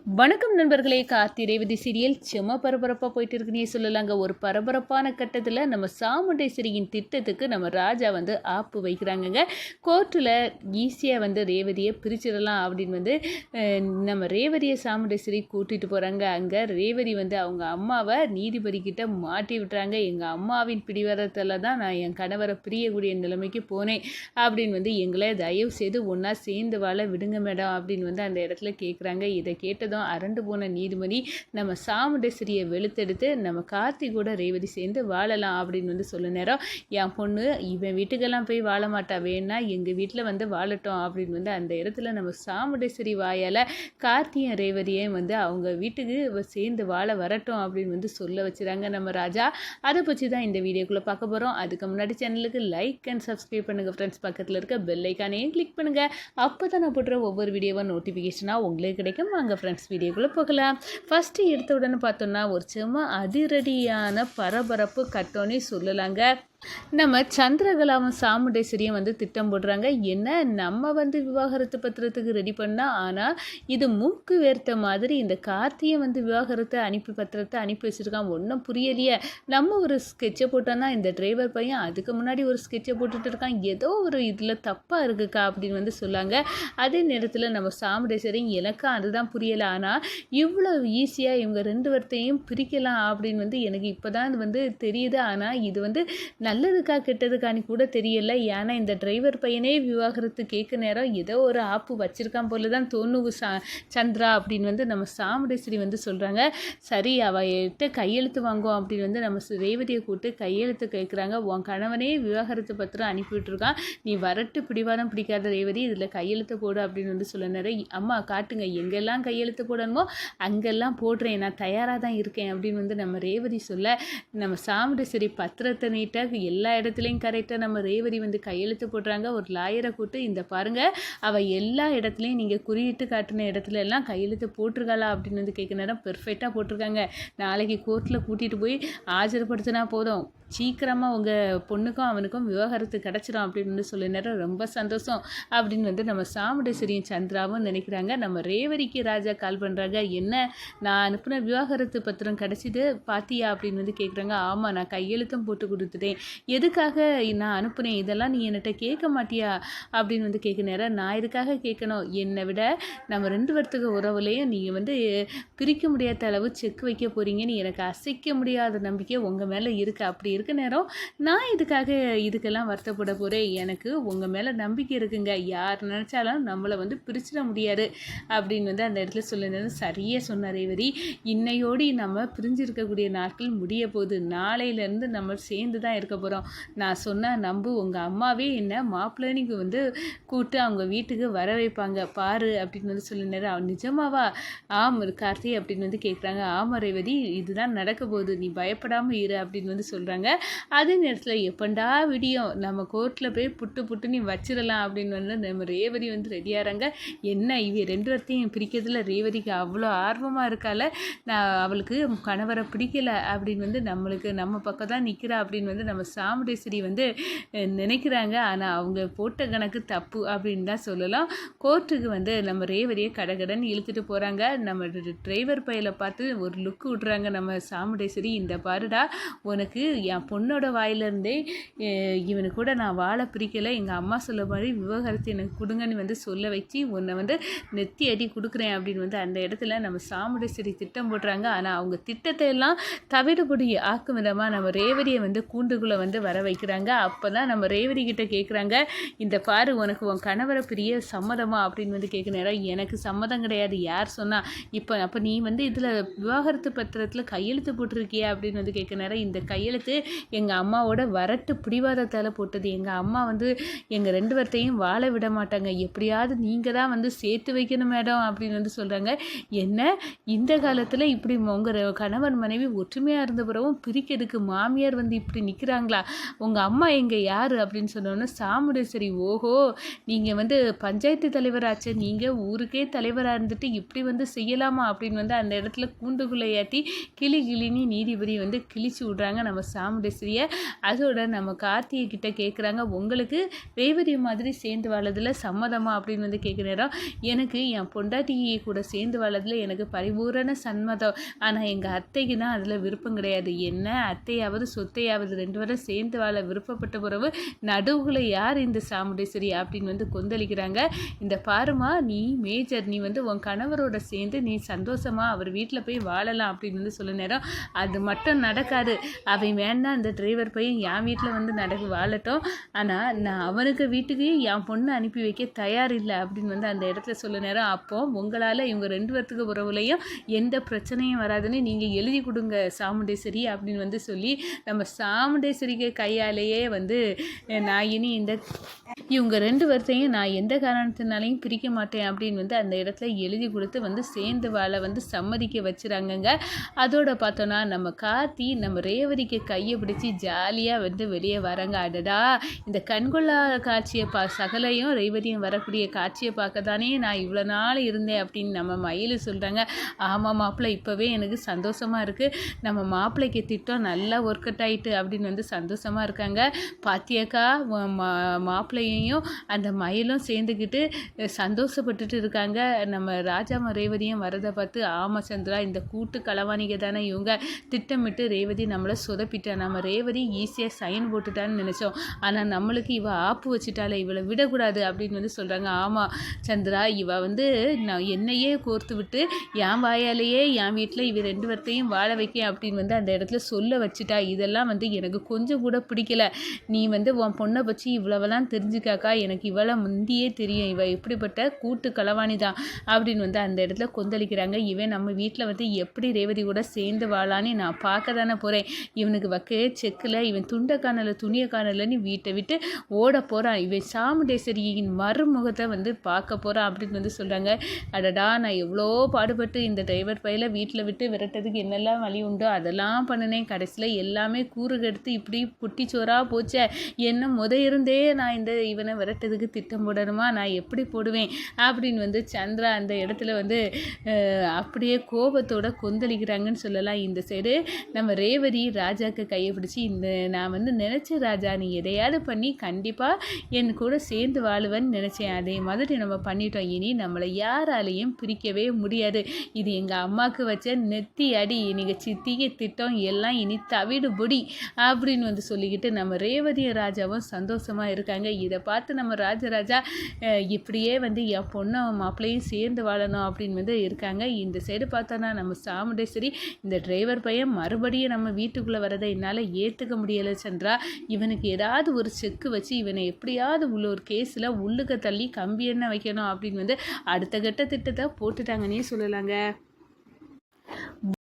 வணக்கம் நண்பர்களே. கார்த்தி ரேவதி சீரியல் செம பரபரப்பாக போயிட்டு இருக்குன்னே சொல்லலாங்க. ஒரு பரபரப்பான கட்டத்தில் நம்ம சாமுண்டேஸ்வரியின் திட்டத்துக்கு நம்ம ராஜா ஆப்பு வைக்கிறாங்கங்க. கோர்ட்டில் ஈஸியாக ரேவதியை பிரிச்சிடலாம் அப்படின்னு நம்ம ரேவதியை சாமுண்டேஸ்வரி கூட்டிகிட்டு போகிறாங்க. அங்கே ரேவதி அவங்க அம்மாவை நீதிபதிக்கிட்ட மாட்டி விட்டுறாங்க. எங்கள் அம்மாவின் பிடிவாதத்தில் தான் நான் என் கணவரை பிரியக்கூடிய நிலைமைக்கு போனேன் அப்படின்னு எங்களை தயவு செய்து ஒன்றா சேர்ந்து வாழ விடுங்க மேடம் அப்படின்னு அந்த இடத்துல கேட்குறாங்க. இதை கேட்டது அரண்டு போன நீதிபதி நம்ம சாமுண்டேஸ்வரியை வெளுத்தெடுத்து நம்ம கார்த்தி கூட ரேவதி சேர்ந்து வாழலாம் அப்படின்னு சொல்ல நேரம், என் பொண்ணு இவன் வீட்டுக்கெல்லாம் போய் வாழ மாட்டா, வேணா எங்கள் வீட்டில் வாழட்டும் அப்படின்னு அந்த இடத்துல நம்ம சாமுண்டேஸ்வரி வாயால் கார்த்தியும் ரேவதியும் அவங்க வீட்டுக்கு சேர்ந்து வாழ வரட்டும் அப்படின்னு சொல்ல வச்சுறாங்க நம்ம ராஜா. அதை பற்றி தான் இந்த வீடியோக்குள்ளே பார்க்க போகிறோம். அதுக்கு முன்னாடி சேனலுக்கு லைக் அண்ட் சப்ஸ்கிரைப் பண்ணுங்கள் ஃப்ரெண்ட்ஸ். பக்கத்தில் இருக்க பெல் ஐக்கானையும் கிளிக் பண்ணுங்கள். அப்போ தான் நான் போடுற ஒவ்வொரு வீடியோவும் நோட்டிஃபிகேஷனாக உங்களுக்கு கிடைக்கும். வாங்க ஃப்ரெண்ட்ஸ் வீடியோக்குள்ளே போகலாம். ஃபஸ்ட்டு எடுத்த உடனே பார்த்தோன்னா ஒரு சும்மா அதிரடியான பரபரப்பு கட்டோன்னே சொல்லலாங்க. நம்ம சந்திரகலாவும் சாமுண்டேஸ்வரியும் திட்டம் போடுறாங்க. என்ன நம்ம விவாகரத்து பத்திரத்துக்கு ரெடி பண்ணால், ஆனால் இது மூக்கு வேர்த்த மாதிரி இந்த கார்த்தியை விவாகரத்தை பத்திரத்தை அனுப்பி வச்சுருக்கான். ஒன்றும் புரியலையே. நம்ம ஒரு ஸ்கெட்சை போட்டோன்னா இந்த டிரைவர் பையன் அதுக்கு முன்னாடி ஒரு ஸ்கெட்சை போட்டுட்டு இருக்கான். ஏதோ ஒரு இதில் தப்பாக இருக்குக்கா அப்படின்னு சொல்லாங்க. அதே நேரத்தில் நம்ம சாமுண்டேஸ்வரி எனக்கும் அதுதான் புரியலை. ஆனால் இவ்வளோ ஈஸியாக இவங்க ரெண்டு பேர்த்தையும் பிரிக்கலாம் அப்படின்னு எனக்கு இப்போ தான் தெரியுது. ஆனால் இது நல்லதுக்கா கெட்டதுக்கானி கூட தெரியல. ஏன்னா இந்த டிரைவர் பையனே விவாகரத்து கேட்க நேரம் ஏதோ ஒரு ஆப்பு வச்சிருக்கான் போல தான் தோணுவு சந்திரா அப்படின்னு நம்ம சாமுண்டேஸ்வரி சொல்கிறாங்க. சரி அவட்ட கையெழுத்து வாங்குவோம் அப்படின்னு நம்ம ரேவதியை கூப்பிட்டு கையெழுத்து கேட்குறாங்க. உன் கணவனே விவாகரத்து பத்திரம் அனுப்பிவிட்டுருக்கான், நீ வரட்டு பிடிவாதம் பிடிக்காத ரேவதி இதில் கையெழுத்து போடு அப்படின்னு சொல்ல நேரம், அம்மா காட்டுங்க எங்கெல்லாம் கையெழுத்து போடணுமோ அங்கெல்லாம் போடுறேன், நான் தயாராக தான் இருக்கேன் அப்படின்னு நம்ம ரேவதி சொல்ல, நம்ம சாமுண்டேஸ்வரி பத்திரத்தை நீட்டாக எல்லா இடத்துலையும் கரெக்டாக நம்ம ரேவதி கையெழுத்து போடுறாங்க. ஒரு லாயரை கூட்டு இந்த பாருங்கள் அவள் எல்லா இடத்துலையும் நீங்கள் குறியிட்டு காட்டின இடத்துல எல்லாம் கையெழுத்து போட்டிருக்காளா அப்படின்னு கேட்க நேரம் பெர்ஃபெக்டாக போட்டிருக்காங்க. நாளைக்கு கோர்ட்டில் கூட்டிகிட்டு போய் ஆஜர்படுத்தினா போதும், சீக்கிரமாக உங்கள் பொண்ணுக்கும் அவனுக்கும் விவாகரத்து கிடச்சிடும் அப்படின்னு சொல்ல நேரம் ரொம்ப சந்தோஷம் அப்படின்னு நம்ம சாமுண்டேஸ்வரியும் சந்திராவும் நினைக்கிறாங்க. நம்ம ரேவதிக்கு ராஜா கால் பண்ணுறாங்க. என்ன நான் அனுப்பின விவாகரத்து பத்திரம் கிடச்சிது பாத்தியா அப்படின்னு கேட்குறாங்க. ஆமாம் நான் கையெழுத்தும் போட்டு கொடுத்துட்டேன், எதுக்காக நான் அனுப்புனேன் இதெல்லாம் நீ என்கிட்ட கேட்க மாட்டியா அப்படின்னு கேட்க நேரம், நான் எதுக்காக கேட்கணும், என்னை விட நம்ம ரெண்டு பேர்த்துக்கு உறவுலையும் நீங்கள் பிரிக்க முடியாத அளவு செக் வைக்க போகிறீங்கன்னு எனக்கு அசைக்க முடியாத நம்பிக்கை உங்கள் மேலே இருக்குது. அப்படி இருக்க நேரம் நான் இதுக்கெல்லாம் வருத்தப்பட போகிறேன், எனக்கு உங்கள் மேலே நம்பிக்கை இருக்குங்க, யார் நினச்சாலும் நம்மளை பிரிச்சிட முடியாது அப்படின்னு அந்த இடத்துல சொல்லுறது சரியாக சொன்னார் ரேவதி. இன்னையோடி நம்ம பிரிஞ்சிருக்கக்கூடிய நாட்கள் முடிய போகுது, நாளையிலேருந்து நம்ம சேர்ந்து தான் இருக்க போகிறோம். நான் சொன்னால் நம்பு, உங்கள் அம்மாவே என்ன மாப்பிள்ளைக்கு கூப்பிட்டு அவங்க வீட்டுக்கு வர வைப்பாங்க பாரு அப்படின்னு சொல்லினாரு. அவன் நிஜமாவா? ஆம் கார்த்தி அப்படின்னு கேட்குறாங்க. ஆமாம் ரேவதி இதுதான் நடக்க போகுது, நீ பயப்படாமல் இரு அப்படின்னு சொல்கிறாங்க. அதே நேரத்தில் எப்பண்டா விடியும் நம்ம கோர்ட்டில் போய் புட்டு நீ வச்சிடலாம் அப்படின்னு நம்ம ரேவதி ரெடியாகிறாங்க. என்ன இவ ரெண்டு பேர்த்தையும் பிரிக்கிறதுல ரேவதிக்கு அவ்வளோ ஆர்வமாக இருக்கால, நான் அவளுக்கு கணவரை பிடிக்கலை அப்படின்னு நம்மளுக்கு நம்ம பக்கம் தான் நிற்கிறா அப்படின்னு நம்ம சாமுண்டேஸ்வரி நினைக்கிறாங்க. ஆனால் அவங்க போட்ட கணக்கு தப்பு அப்படின்னு தான் சொல்லலாம். கோர்ட்டுக்கு நம்ம ரேவதியை கடகடன்னு இழுத்துட்டு போகிறாங்க. நம்ம டிரைவர் பையில பார்த்து ஒரு லுக்கு விட்றாங்க நம்ம சாமுண்டேஸ்வரி. இந்த பாருடா, உனக்கு என் பொண்ணோட வாயிலிருந்தே இவனு கூட நான் வாழ பிரிக்கலை, எங்கள் அம்மா சொல்ல மாதிரி விவகாரத்தை எனக்கு கொடுங்கன்னு சொல்ல வச்சு உன்னை நெத்தி அடி கொடுக்குறேன் அப்படின்னு அந்த இடத்துல நம்ம சாமுண்டேஸ்வரி திட்டம் போடுறாங்க. ஆனால் அவங்க திட்டத்தை எல்லாம் தவிடுபடி ஆக்கும் விதமாக நம்ம ரேவதியை கூண்டுக்குள்ளே வர வைக்கிறாங்க. அப்போ தான் நம்ம ரேவதி கிட்ட கேட்குறாங்க, இந்த பாரு உனக்கு உன் கணவரை பிரிய சம்மதமா அப்படின்னு கேட்க நேரம், எனக்கு சம்மதம் கிடையாது, யார் சொன்னால், அப்போ நீ இதில் விவாகரத்து பத்திரத்தில் கையெழுத்து போட்டிருக்கியா அப்படின்னு கேட்க நேரம், இந்த கையெழுத்து எங்கள் அம்மாவோட வரட்டு பிடிவாதத்தால் போட்டது, எங்கள் அம்மா எங்கள் ரெண்டு பேர்த்தையும் வாழ விட மாட்டாங்க, எப்படியாவது நீங்கள் தான் சேர்த்து வைக்கணும் மேடம் அப்படின்னு சொல்கிறாங்க. என்ன இந்த காலத்தில் இப்படி உங்கள் கணவன் மனைவி ஒற்றுமையாக இருந்த பிறகும் பிரிக்கிறதுக்கு மாமியார் இப்படி நிற்கிறாங்களா, உங்கள் அம்மா எங்கே யார் அப்படின்னு சொன்னோன்னே சாமுண்டேஸ்வரி, ஓஹோ நீங்கள் பஞ்சாயத்து தலைவராச்சு, நீங்கள் ஊருக்கே தலைவராக இருந்துட்டு இப்படி செய்யலாமா அப்படின்னு அந்த இடத்துல கூண்டுக்குள்ளே ஏற்றி கிளின்னு நீதிபதி கிழிச்சு விட்றாங்க நம்ம சாமுண்டேஸ்வரியை. அதோட நம்ம கார்த்திகை கிட்ட கேட்குறாங்க, உங்களுக்கு ரேவதி மாதிரி சேர்ந்து வாழறதுல சம்மதமா அப்படின்னு வந்து கேட்குற நேரம், எனக்கு என் பொண்டாட்டி கூட சேர்ந்து வாழறதுல எனக்கு பரிபூரண சம்மதம். ஆனால் எங்கள் அத்தைக்கு தான் அதில் விருப்பம் கிடையாது. என்ன அத்தையாவது சொத்தையாவது 2 பேரும் சேர்ந்து வாழ விருப்பப்பட்ட பிறகு நடுவுல யார் இந்த சாமுண்டேஸ்வரி அப்படின்னு வந்து கொந்தளிக்கிறாங்க. இந்த பாருமா, நீ மேஜர், நீ வந்து உன் கணவரோட சேர்ந்து நீ சந்தோஷமா அவர் வீட்டில் போய் வாழலாம் அப்படின்னு வந்து சொல்ல நேரம், அது மட்டும் நடக்காது. அவன் வேண்டாம், அந்த டிரைவர் பையன் என் வீட்டில் வந்து வாழட்டும், ஆனால் நான் அவனுக்கு வீட்டுக்கு என் பொண்ணை அனுப்பி வைக்க தயார் இல்லை அப்படின்னு வந்து அந்த இடத்துல சொல்ல நேரம், அப்போ உங்களால் இவங்க 2 பேர்த்துக்கு உறவுலையும் எந்த பிரச்சனையும் வராதுன்னு நீங்கள் எழுதி கொடுங்க சாமுண்டேஸ்வரி அப்படின்னு வந்து சொல்லி நம்ம சாமுண்டேஸ்வரிக்கு கையாலேயே வந்து நான் இனி இவங்க 2 பேர்த்தையும் நான் எந்த காரணத்தினாலையும் பிரிக்க மாட்டேன் அப்படின்னு வந்து அந்த இடத்துல எழுதி கொடுத்து வந்து சேர்ந்து வாழ வந்து சம்மதிக்க வச்சுறாங்கங்க. அதோட பார்த்தோன்னா நம்ம கார்த்தி நம்ம ரேவதிக்கு கையை பிடிச்சி ஜாலியாக வந்து வெளியே வராங்க. அடடா, இந்த கண்கொள்ளா காட்சியை சகலையும் ரேவதியும் வரக்கூடிய காட்சியை பார்க்க தானே நான் இவ்வளோ நாள் இருந்தேன் அப்படின்னு நம்ம மயிலு சொல்கிறாங்க. ஆமாம் மாப்பிள்ளை, இப்போவே எனக்கு சந்தோஷமாக இருக்குது. நம்ம மாப்பிள்ளைக்கு திட்டம் நல்லா ஒர்க் அவுட் ஆகிட்டு அப்படின்னு வந்து சந்தோஷமாக இருக்காங்க. பாத்தியாக்கா, மாப்பிள்ளையும் அந்த மயிலும் சேர்ந்துக்கிட்டு சந்தோஷப்பட்டுட்டு இருக்காங்க. நம்ம ராஜாம ரேவதியும் வரதை பார்த்து, ஆமா சந்திரா, இந்த கூட்டு களவாணிக தானே இவங்க, திட்டமிட்டு ரேவதி நம்மளை சொதப்பிட்டா. நம்ம ரேவதி ஈஸியாக சைன் போட்டுட்டான்னு நினச்சோம், ஆனால் நம்மளுக்கு இவ ஆப்பு வச்சுட்டாலே, இவளை விடக்கூடாது அப்படின்னு வந்து சொல்கிறாங்க. ஆமாம் சந்திரா, இவ வந்து நான் என்னையே கோர்த்து விட்டு என் வாயாலேயே என் வீட்டில் இவ 2 பேர்த்தையும் வாழ வைக்க அப்படின்னு வந்து அந்த இடத்துல சொல்ல வச்சுட்டா. இதெல்லாம் வந்து எனக்கு கொஞ்சம் கூட பிடிக்கல. நீ வந்து உன் பொண்ணை பற்றி இவ்வளவெல்லாம் தெரிஞ்சுக்காக்கா, எனக்கு இவளை முந்தியே தெரியும், இவ எப்படிப்பட்ட கூட்டு களவாணி தான் அப்படின்னு வந்து அந்த இடத்துல கொந்தளிக்கிறாங்க. இவன் நம்ம வீட்டில் வந்து எப்படி ரேவதி கூட சேர்ந்து வாழான்னு நான் பார்க்க தானே போகிறேன். இவனுக்கு வைக்க செக்கில் இவன் துண்டை காணலை துணியை காணலைன்னு வீட்டை விட்டு ஓட போகிறான். இவன் சாமுண்டேஸ்வரியின் மறுமுகத்தை வந்து பார்க்க போகிறான் அப்படின்னு வந்து சொல்கிறாங்க. அடடா, நான் எவ்வளோ பாடுபட்டு இந்த டிரைவர் பையில வீட்டில் விட்டு விரட்டதுக்கு என்னெல்லாம் வழி உண்டோ அதெல்லாம் பண்ணினேன். கடைசியில் எல்லாமே கூறு கெடுத்து இப்படி குட்டிச்சோராக போச்சே. என்ன இருந்தே நான் இவனை விரட்டதுக்கு திட்டம் போடணுமா, நான் எப்படி போடுவேன் அப்படின்னு வந்து சந்திரா அந்த இடத்துல வந்து அப்படியே கோபத்தோட கொந்தளிக்கிறாங்கன்னு சொல்லலாம். இந்த சைடு நம்ம ரேவதி ராஜாக்கு கையை பிடிச்சி, நான் வந்து நினச்சேன் ராஜா, நீ எதையாவது பண்ணி கண்டிப்பாக என் கூட சேர்ந்து வாழுவேன்னு நினச்சேன். அதே மாதிரி நம்ம பண்ணிட்டோம். இனி நம்மளை யாராலையும் பிரிக்கவே முடியாது. இது எங்கள் அம்மாவுக்கு வச்ச நெத்தி அடி, நீங்கள் சித்திக்கு திட்டம் எல்லாம் இனி தவிடு பொடி அப்படின்னு வந்து சொல்லிக்கிட்டு நம்ம ரேவதியும் ராஜாவும் சந்தோஷமாக இருக்காங்க. இதை பார்த்து நம்ம ராஜராஜா இப்படியே வந்து என் பொண்ணு மாப்பிள்ளையும் சேர்ந்து வாழணும் அப்படின்னு வந்து இருக்காங்க. இந்த சைடு பார்த்தோன்னா நம்ம சாமுண்டேஸ்வரி, இந்த டிரைவர் பையன் மறுபடியும் நம்ம வீட்டுக்குள்ளே வரதை என்னால் ஏற்றுக்க முடியலை சந்திரா. இவனுக்கு ஏதாவது ஒரு செக்கு வச்சு இவனை எப்படியாவது உள்ள ஒரு கேஸில் உள்ளுக்க தள்ளி கம்பி எண்ணெய் வைக்கணும் அப்படின்னு வந்து அடுத்த கட்ட திட்டத்தை போட்டுட்டாங்கன்னே சொல்லலாங்க.